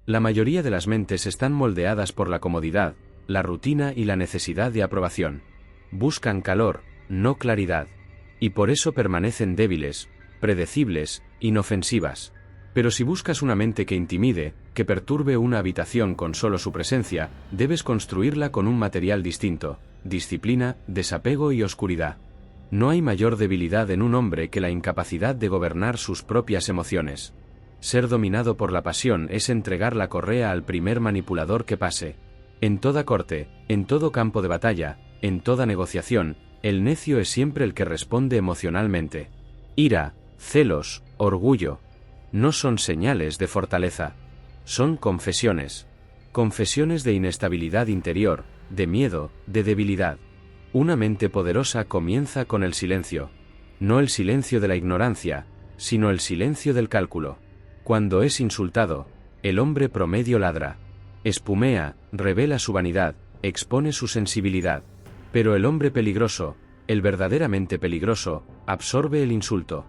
La mayoría de las mentes están moldeadas por la comodidad, la rutina y la necesidad de aprobación. Buscan calor, no claridad. Y por eso permanecen débiles, predecibles, inofensivas. Pero si buscas una mente que intimide, que perturbe una habitación con solo su presencia, debes construirla con un material distinto: disciplina, desapego y oscuridad. No hay mayor debilidad en un hombre que la incapacidad de gobernar sus propias emociones. Ser dominado por la pasión es entregar la correa al primer manipulador que pase. En toda corte, en todo campo de batalla, en toda negociación, el necio es siempre el que responde emocionalmente. Ira, celos, orgullo. No son señales de fortaleza. Son confesiones. Confesiones de inestabilidad interior, de miedo, de debilidad. Una mente poderosa comienza con el silencio. No el silencio de la ignorancia, sino el silencio del cálculo. Cuando es insultado, el hombre promedio ladra. Espumea, revela su vanidad, expone su sensibilidad. Pero el hombre peligroso, el verdaderamente peligroso, absorbe el insulto.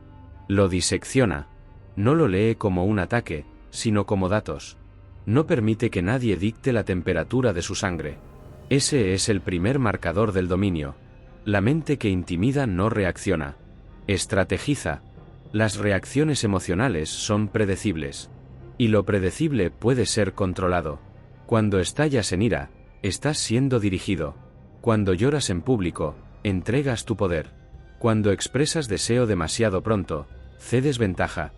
Lo disecciona. No lo lee como un ataque, sino como datos. No permite que nadie dicte la temperatura de su sangre. Ese es el primer marcador del dominio. La mente que intimida no reacciona. Estrategiza. Las reacciones emocionales son predecibles. Y lo predecible puede ser controlado. Cuando estallas en ira, estás siendo dirigido. Cuando lloras en público, entregas tu poder. Cuando expresas deseo demasiado pronto, cedes ventaja.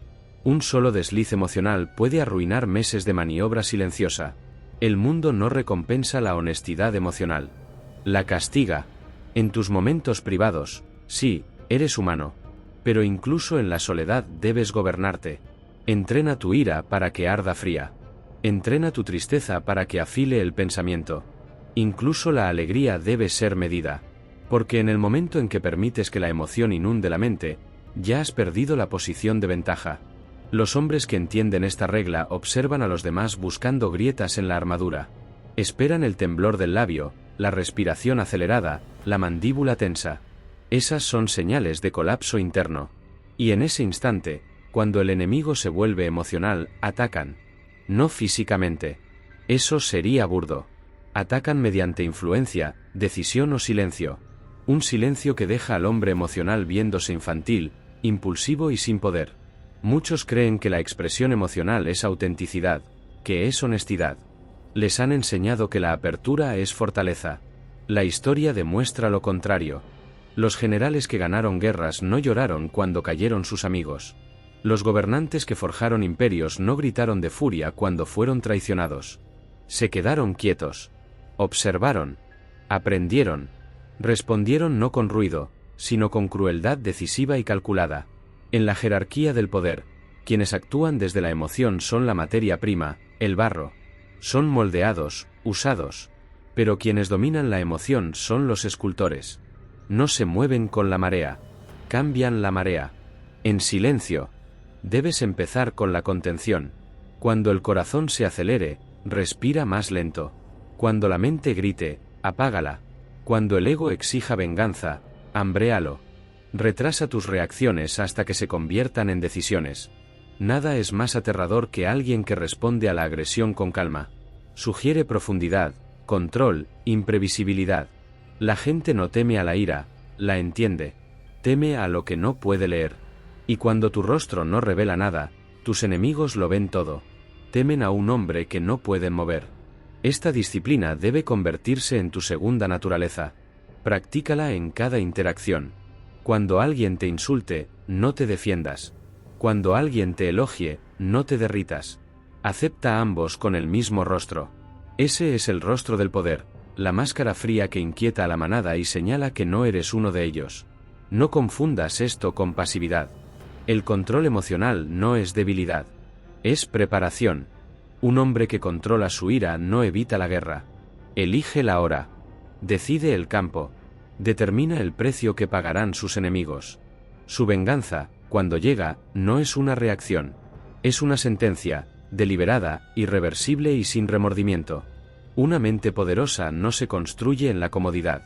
Un solo desliz emocional puede arruinar meses de maniobra silenciosa. El mundo no recompensa la honestidad emocional. La castiga. En tus momentos privados, sí, eres humano. Pero incluso en la soledad debes gobernarte. Entrena tu ira para que arda fría. Entrena tu tristeza para que afile el pensamiento. Incluso la alegría debe ser medida. Porque en el momento en que permites que la emoción inunde la mente, ya has perdido la posición de ventaja. Los hombres que entienden esta regla observan a los demás buscando grietas en la armadura. Esperan el temblor del labio, la respiración acelerada, la mandíbula tensa. Esas son señales de colapso interno. Y en ese instante, cuando el enemigo se vuelve emocional, atacan. No físicamente. Eso sería burdo. Atacan mediante influencia, decisión o silencio. Un silencio que deja al hombre emocional viéndose infantil, impulsivo y sin poder. Muchos creen que la expresión emocional es autenticidad, que es honestidad. Les han enseñado que la apertura es fortaleza. La historia demuestra lo contrario. Los generales que ganaron guerras no lloraron cuando cayeron sus amigos. Los gobernantes que forjaron imperios no gritaron de furia cuando fueron traicionados. Se quedaron quietos. Observaron. Aprendieron. Respondieron no con ruido, sino con crueldad decisiva y calculada. En la jerarquía del poder, quienes actúan desde la emoción son la materia prima, el barro. Son moldeados, usados. Pero quienes dominan la emoción son los escultores. No se mueven con la marea. Cambian la marea. En silencio. Debes empezar con la contención. Cuando el corazón se acelere, respira más lento. Cuando la mente grite, apágala. Cuando el ego exija venganza, hambréalo. Retrasa tus reacciones hasta que se conviertan en decisiones. Nada es más aterrador que alguien que responde a la agresión con calma. Sugiere profundidad, control, imprevisibilidad. La gente no teme a la ira, la entiende. Teme a lo que no puede leer. Y cuando tu rostro no revela nada, tus enemigos lo ven todo. Temen a un hombre que no pueden mover. Esta disciplina debe convertirse en tu segunda naturaleza. Practícala en cada interacción. Cuando alguien te insulte, no te defiendas. Cuando alguien te elogie, no te derritas. Acepta a ambos con el mismo rostro. Ese es el rostro del poder, la máscara fría que inquieta a la manada y señala que no eres uno de ellos. No confundas esto con pasividad. El control emocional no es debilidad. Es preparación. Un hombre que controla su ira no evita la guerra. Elige la hora. Decide el campo. Determina el precio que pagarán sus enemigos. Su venganza, cuando llega, no es una reacción. Es una sentencia, deliberada, irreversible y sin remordimiento. Una mente poderosa no se construye en la comodidad.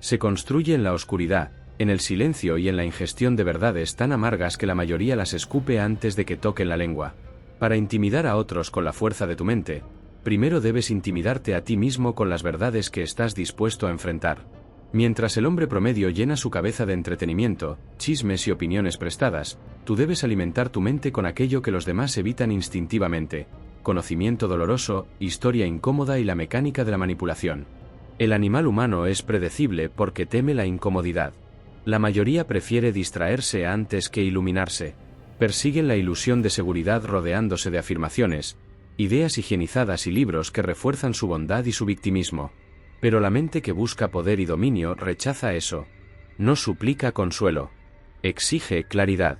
Se construye en la oscuridad, en el silencio y en la ingestión de verdades tan amargas que la mayoría las escupe antes de que toquen la lengua. Para intimidar a otros con la fuerza de tu mente, primero debes intimidarte a ti mismo con las verdades que estás dispuesto a enfrentar. Mientras el hombre promedio llena su cabeza de entretenimiento, chismes y opiniones prestadas, tú debes alimentar tu mente con aquello que los demás evitan instintivamente: conocimiento doloroso, historia incómoda y la mecánica de la manipulación. El animal humano es predecible porque teme la incomodidad. La mayoría prefiere distraerse antes que iluminarse. Persiguen la ilusión de seguridad rodeándose de afirmaciones, ideas higienizadas y libros que refuerzan su bondad y su victimismo. Pero la mente que busca poder y dominio rechaza eso. No suplica consuelo. Exige claridad.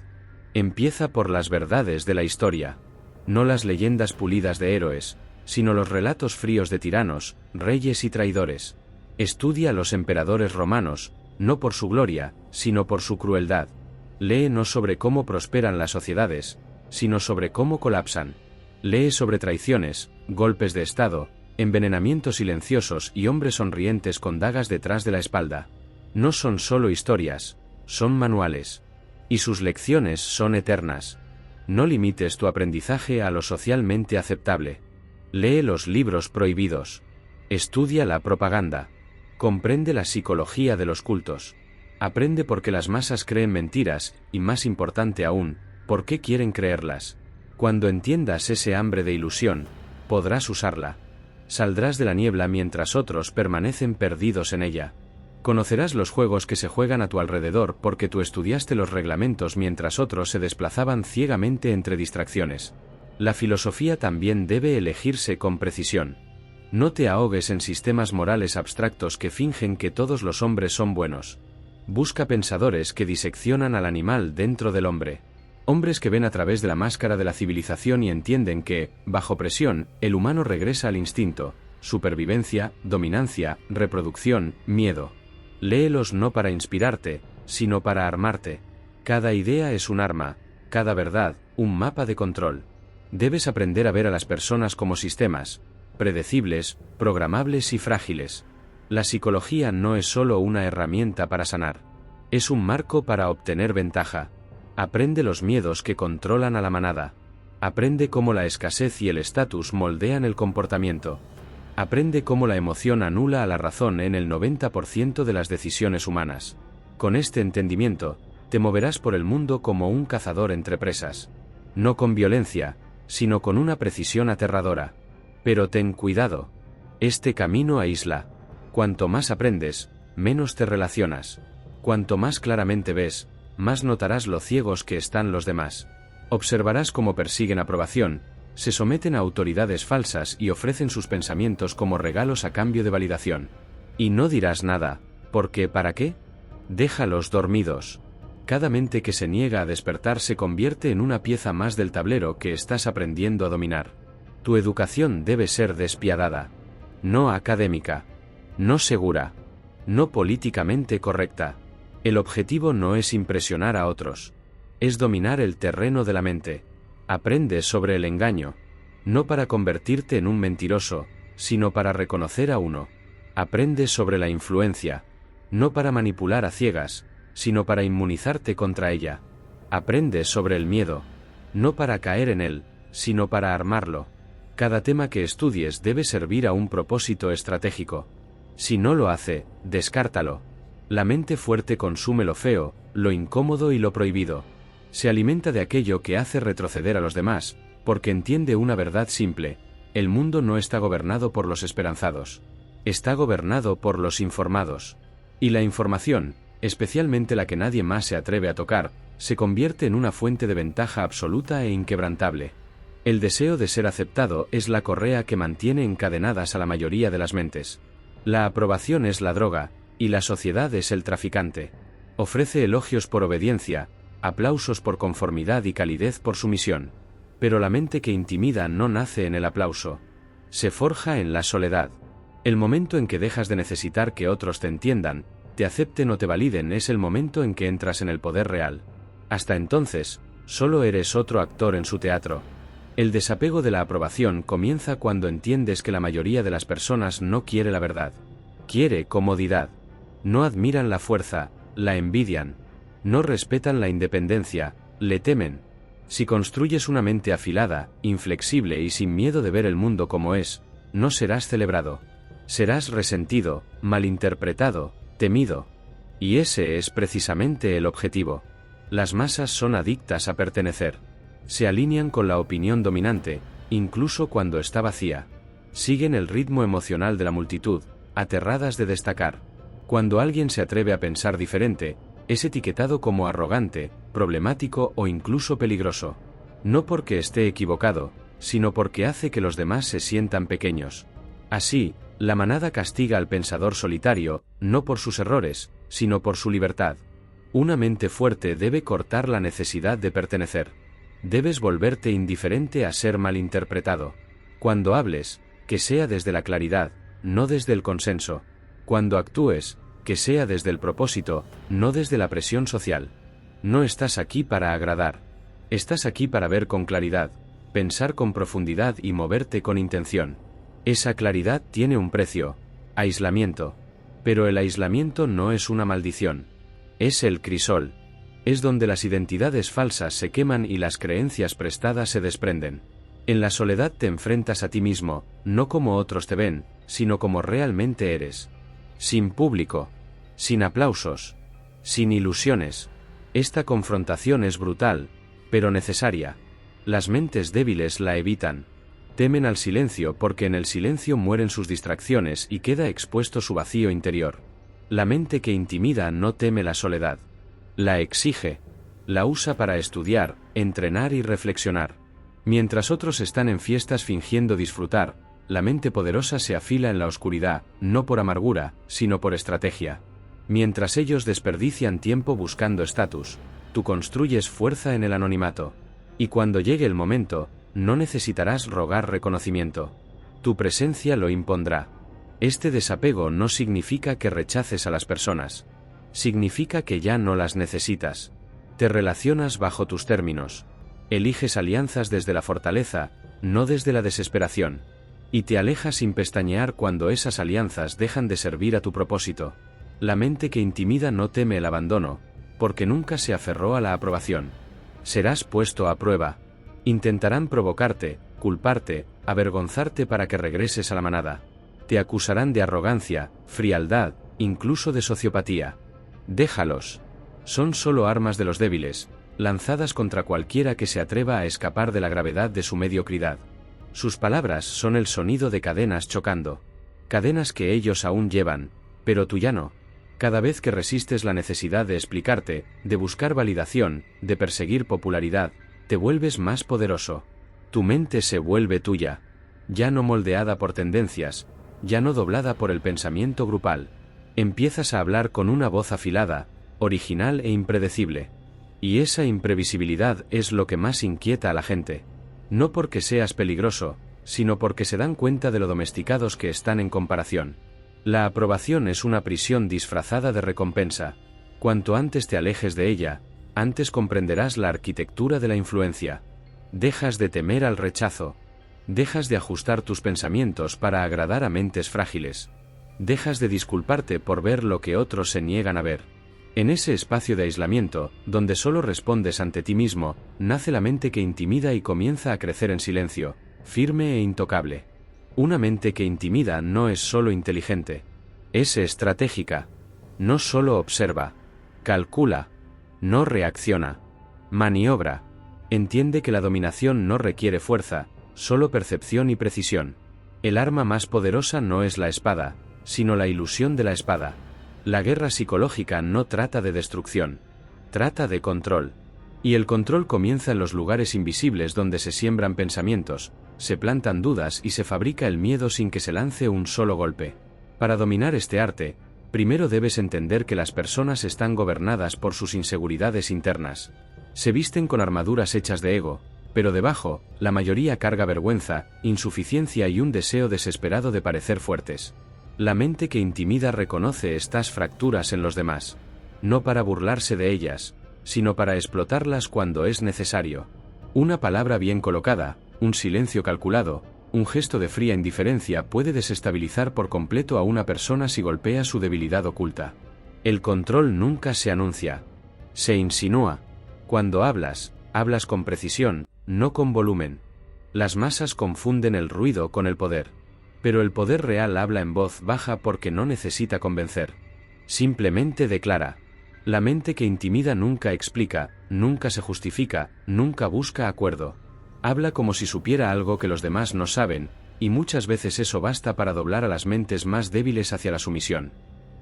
Empieza por las verdades de la historia. No las leyendas pulidas de héroes, sino los relatos fríos de tiranos, reyes y traidores. Estudia a los emperadores romanos, no por su gloria, sino por su crueldad. Lee no sobre cómo prosperan las sociedades, sino sobre cómo colapsan. Lee sobre traiciones, golpes de estado, envenenamientos silenciosos y hombres sonrientes con dagas detrás de la espalda. No son solo historias, son manuales. Y sus lecciones son eternas. No limites tu aprendizaje a lo socialmente aceptable. Lee los libros prohibidos. Estudia la propaganda. Comprende la psicología de los cultos. Aprende por qué las masas creen mentiras, y más importante aún, por qué quieren creerlas. Cuando entiendas ese hambre de ilusión, podrás usarla. Saldrás de la niebla mientras otros permanecen perdidos en ella. Conocerás los juegos que se juegan a tu alrededor porque tú estudiaste los reglamentos mientras otros se desplazaban ciegamente entre distracciones. La filosofía también debe elegirse con precisión. No te ahogues en sistemas morales abstractos que fingen que todos los hombres son buenos. Busca pensadores que diseccionan al animal dentro del hombre. Hombres que ven a través de la máscara de la civilización y entienden que, bajo presión, el humano regresa al instinto: supervivencia, dominancia, reproducción, miedo. Léelos no para inspirarte, sino para armarte. Cada idea es un arma, cada verdad, un mapa de control. Debes aprender a ver a las personas como sistemas, predecibles, programables y frágiles. La psicología no es solo una herramienta para sanar. Es un marco para obtener ventaja. Aprende los miedos que controlan a la manada. Aprende cómo la escasez y el estatus moldean el comportamiento. Aprende cómo la emoción anula a la razón en el 90% de las decisiones humanas. Con este entendimiento, te moverás por el mundo como un cazador entre presas. No con violencia, sino con una precisión aterradora. Pero ten cuidado. Este camino aísla. Cuanto más aprendes, menos te relacionas. Cuanto más claramente ves, más notarás lo ciegos que están los demás. Observarás cómo persiguen aprobación, se someten a autoridades falsas y ofrecen sus pensamientos como regalos a cambio de validación. Y no dirás nada, porque ¿para qué? Déjalos dormidos. Cada mente que se niega a despertar se convierte en una pieza más del tablero que estás aprendiendo a dominar. Tu educación debe ser despiadada. No académica. No segura. No políticamente correcta. El objetivo no es impresionar a otros. Es dominar el terreno de la mente. Aprende sobre el engaño. No para convertirte en un mentiroso, sino para reconocer a uno. Aprende sobre la influencia. No para manipular a ciegas, sino para inmunizarte contra ella. Aprende sobre el miedo. No para caer en él, sino para armarlo. Cada tema que estudies debe servir a un propósito estratégico. Si no lo hace, descártalo. La mente fuerte consume lo feo, lo incómodo y lo prohibido. Se alimenta de aquello que hace retroceder a los demás, porque entiende una verdad simple: el mundo no está gobernado por los esperanzados. Está gobernado por los informados. Y la información, especialmente la que nadie más se atreve a tocar, se convierte en una fuente de ventaja absoluta e inquebrantable. El deseo de ser aceptado es la correa que mantiene encadenadas a la mayoría de las mentes. La aprobación es la droga, y la sociedad es el traficante. Ofrece elogios por obediencia, aplausos por conformidad y calidez por sumisión. Pero la mente que intimida no nace en el aplauso. Se forja en la soledad. El momento en que dejas de necesitar que otros te entiendan, te acepten o te validen es el momento en que entras en el poder real. Hasta entonces, solo eres otro actor en su teatro. El desapego de la aprobación comienza cuando entiendes que la mayoría de las personas no quiere la verdad. Quiere comodidad. No admiran la fuerza, la envidian. No respetan la independencia, le temen. Si construyes una mente afilada, inflexible y sin miedo de ver el mundo como es, no serás celebrado. Serás resentido, malinterpretado, temido. Y ese es precisamente el objetivo. Las masas son adictas a pertenecer. Se alinean con la opinión dominante, incluso cuando está vacía. Siguen el ritmo emocional de la multitud, aterradas de destacar. Cuando alguien se atreve a pensar diferente, es etiquetado como arrogante, problemático o incluso peligroso. No porque esté equivocado, sino porque hace que los demás se sientan pequeños. Así, la manada castiga al pensador solitario, no por sus errores, sino por su libertad. Una mente fuerte debe cortar la necesidad de pertenecer. Debes volverte indiferente a ser malinterpretado. Cuando hables, que sea desde la claridad, no desde el consenso. Cuando actúes, que sea desde el propósito, no desde la presión social. No estás aquí para agradar. Estás aquí para ver con claridad, pensar con profundidad y moverte con intención. Esa claridad tiene un precio: aislamiento. Pero el aislamiento no es una maldición. Es el crisol. Es donde las identidades falsas se queman y las creencias prestadas se desprenden. En la soledad te enfrentas a ti mismo, no como otros te ven, sino como realmente eres. Sin público. Sin aplausos. Sin ilusiones. Esta confrontación es brutal, pero necesaria. Las mentes débiles la evitan. Temen al silencio porque en el silencio mueren sus distracciones y queda expuesto su vacío interior. La mente que intimida no teme la soledad. La exige. La usa para estudiar, entrenar y reflexionar. Mientras otros están en fiestas fingiendo disfrutar, la mente poderosa se afila en la oscuridad, no por amargura, sino por estrategia. Mientras ellos desperdician tiempo buscando estatus, tú construyes fuerza en el anonimato. Y cuando llegue el momento, no necesitarás rogar reconocimiento. Tu presencia lo impondrá. Este desapego no significa que rechaces a las personas. Significa que ya no las necesitas. Te relacionas bajo tus términos. Eliges alianzas desde la fortaleza, no desde la desesperación. Y te alejas sin pestañear cuando esas alianzas dejan de servir a tu propósito. La mente que intimida no teme el abandono, porque nunca se aferró a la aprobación. Serás puesto a prueba. Intentarán provocarte, culparte, avergonzarte para que regreses a la manada. Te acusarán de arrogancia, frialdad, incluso de sociopatía. Déjalos. Son solo armas de los débiles, lanzadas contra cualquiera que se atreva a escapar de la gravedad de su mediocridad. Sus palabras son el sonido de cadenas chocando. Cadenas que ellos aún llevan, pero tú ya no. Cada vez que resistes la necesidad de explicarte, de buscar validación, de perseguir popularidad, te vuelves más poderoso. Tu mente se vuelve tuya. Ya no moldeada por tendencias, ya no doblada por el pensamiento grupal. Empiezas a hablar con una voz afilada, original e impredecible. Y esa imprevisibilidad es lo que más inquieta a la gente. No porque seas peligroso, sino porque se dan cuenta de lo domesticados que están en comparación. La aprobación es una prisión disfrazada de recompensa. Cuanto antes te alejes de ella, antes comprenderás la arquitectura de la influencia. Dejas de temer al rechazo. Dejas de ajustar tus pensamientos para agradar a mentes frágiles. Dejas de disculparte por ver lo que otros se niegan a ver. En ese espacio de aislamiento, donde solo respondes ante ti mismo, nace la mente que intimida y comienza a crecer en silencio, firme e intocable. Una mente que intimida no es solo inteligente, es estratégica. No solo observa, calcula, no reacciona, maniobra. Entiende que la dominación no requiere fuerza, solo percepción y precisión. El arma más poderosa no es la espada, sino la ilusión de la espada. La guerra psicológica no trata de destrucción, trata de control. Y el control comienza en los lugares invisibles donde se siembran pensamientos, se plantan dudas y se fabrica el miedo sin que se lance un solo golpe. Para dominar este arte, primero debes entender que las personas están gobernadas por sus inseguridades internas. Se visten con armaduras hechas de ego, pero debajo, la mayoría carga vergüenza, insuficiencia y un deseo desesperado de parecer fuertes. La mente que intimida reconoce estas fracturas en los demás, no para burlarse de ellas, sino para explotarlas cuando es necesario. Una palabra bien colocada, un silencio calculado, un gesto de fría indiferencia puede desestabilizar por completo a una persona si golpea su debilidad oculta. El control nunca se anuncia, se insinúa. Cuando hablas, Hablas con precisión, no con volumen. Las masas confunden el ruido con el poder. Pero el poder real habla en voz baja porque no necesita convencer. Simplemente declara. La mente que intimida nunca explica, nunca se justifica, nunca busca acuerdo. Habla como si supiera algo que los demás no saben, y muchas veces eso basta para doblar a las mentes más débiles hacia la sumisión.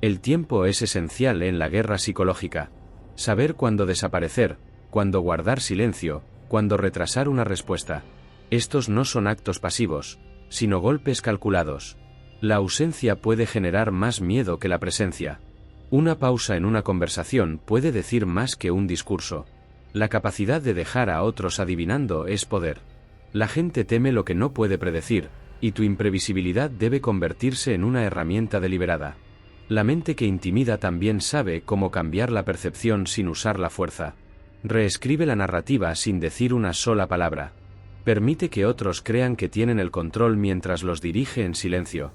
El tiempo es esencial en la guerra psicológica. Saber cuándo desaparecer, cuándo guardar silencio, cuándo retrasar una respuesta. Estos no son actos pasivos, sino golpes calculados. La ausencia puede generar más miedo que la presencia. Una pausa en una conversación puede decir más que un discurso. La capacidad de dejar a otros adivinando es poder. La gente teme lo que no puede predecir, y tu imprevisibilidad debe convertirse en una herramienta deliberada. La mente que intimida también sabe cómo cambiar la percepción sin usar la fuerza. Reescribe la narrativa sin decir una sola palabra. Permite que otros crean que tienen el control mientras los dirige en silencio.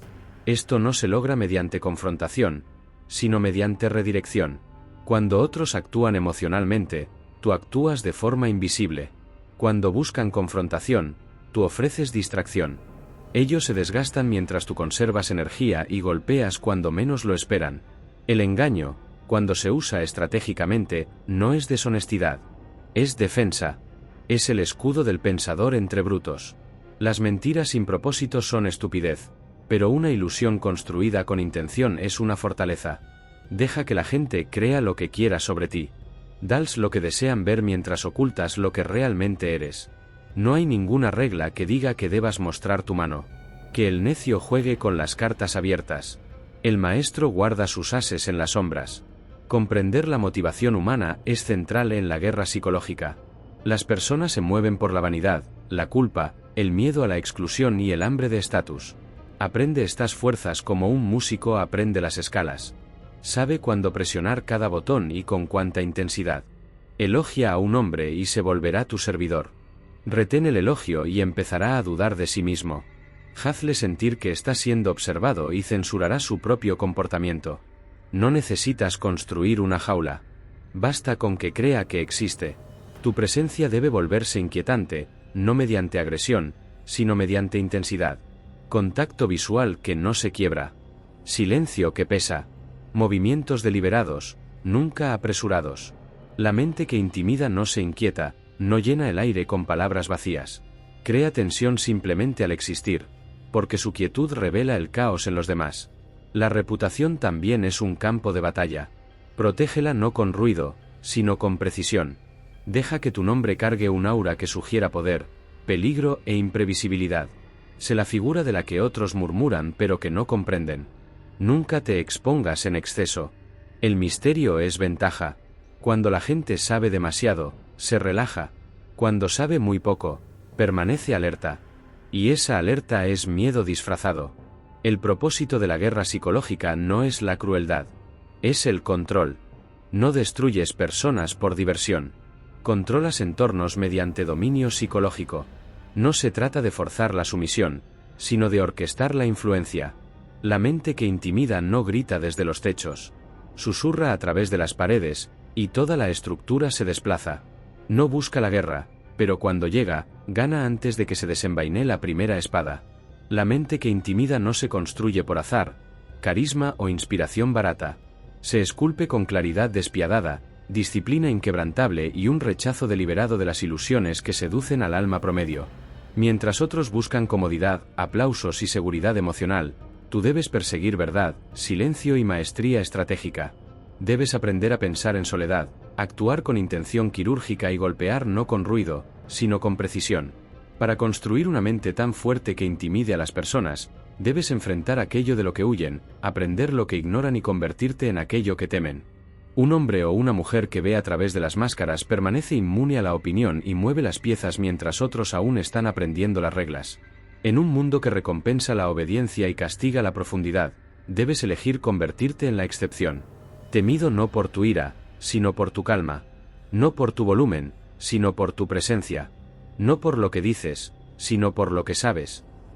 Esto no se logra mediante confrontación, sino mediante redirección. Cuando otros actúan emocionalmente, tú actúas de forma invisible. Cuando buscan confrontación, tú ofreces distracción. Ellos se desgastan mientras tú conservas energía y golpeas cuando menos lo esperan. El engaño, cuando se usa estratégicamente, no es deshonestidad. Es defensa. Es el escudo del pensador entre brutos. Las mentiras sin propósito son estupidez, pero una ilusión construida con intención es una fortaleza. Deja que la gente crea lo que quiera sobre ti. Dales lo que desean ver mientras ocultas lo que realmente eres. No hay ninguna regla que diga que debas mostrar tu mano. Que el necio juegue con las cartas abiertas. El maestro guarda sus ases en las sombras. Comprender la motivación humana es central en la guerra psicológica. Las personas se mueven por la vanidad, la culpa, el miedo a la exclusión y el hambre de estatus. Aprende estas fuerzas como un músico aprende las escalas. Sabe cuándo presionar cada botón y con cuánta intensidad. Elogia a un hombre y se volverá tu servidor. Retén el elogio y empezará a dudar de sí mismo. Hazle sentir que está siendo observado y censurará su propio comportamiento. No necesitas construir una jaula. Basta con que crea que existe. Tu presencia debe volverse inquietante, no mediante agresión, sino mediante intensidad. Contacto visual que no se quiebra. Silencio que pesa. Movimientos deliberados, nunca apresurados. La mente que intimida no se inquieta, no llena el aire con palabras vacías. Crea tensión simplemente al existir, porque su quietud revela el caos en los demás. La reputación también es un campo de batalla. Protégela no con ruido, sino con precisión. Deja que tu nombre cargue un aura que sugiera poder, peligro e imprevisibilidad. Sé la figura de la que otros murmuran pero que no comprenden. Nunca te expongas en exceso. El misterio es ventaja. Cuando la gente sabe demasiado, se relaja. Cuando sabe muy poco, permanece alerta. Y esa alerta es miedo disfrazado. El propósito de la guerra psicológica no es la crueldad. Es el control. No destruyes personas por diversión. Controlas entornos mediante dominio psicológico. No se trata de forzar la sumisión, sino de orquestar la influencia. La mente que intimida no grita desde los techos. Susurra a través de las paredes, y toda la estructura se desplaza. No busca la guerra, pero cuando llega, gana antes de que se desenvaine la primera espada. La mente que intimida no se construye por azar, carisma o inspiración barata. Se esculpe con claridad despiadada, disciplina inquebrantable y un rechazo deliberado de las ilusiones que seducen al alma promedio. Mientras otros buscan comodidad, aplausos y seguridad emocional, tú debes perseguir verdad, silencio y maestría estratégica. Debes aprender a pensar en soledad, actuar con intención quirúrgica y golpear no con ruido, sino con precisión. Para construir una mente tan fuerte que intimide a las personas, debes enfrentar aquello de lo que huyen, aprender lo que ignoran y convertirte en aquello que temen. Un hombre o una mujer que ve a través de las máscaras permanece inmune a la opinión y mueve las piezas mientras otros aún están aprendiendo las reglas. En un mundo que recompensa la obediencia y castiga la profundidad, debes elegir convertirte en la excepción. Temido no por tu ira, sino por tu calma. No por tu volumen, sino por tu presencia. No por lo que dices, sino por lo que sabes.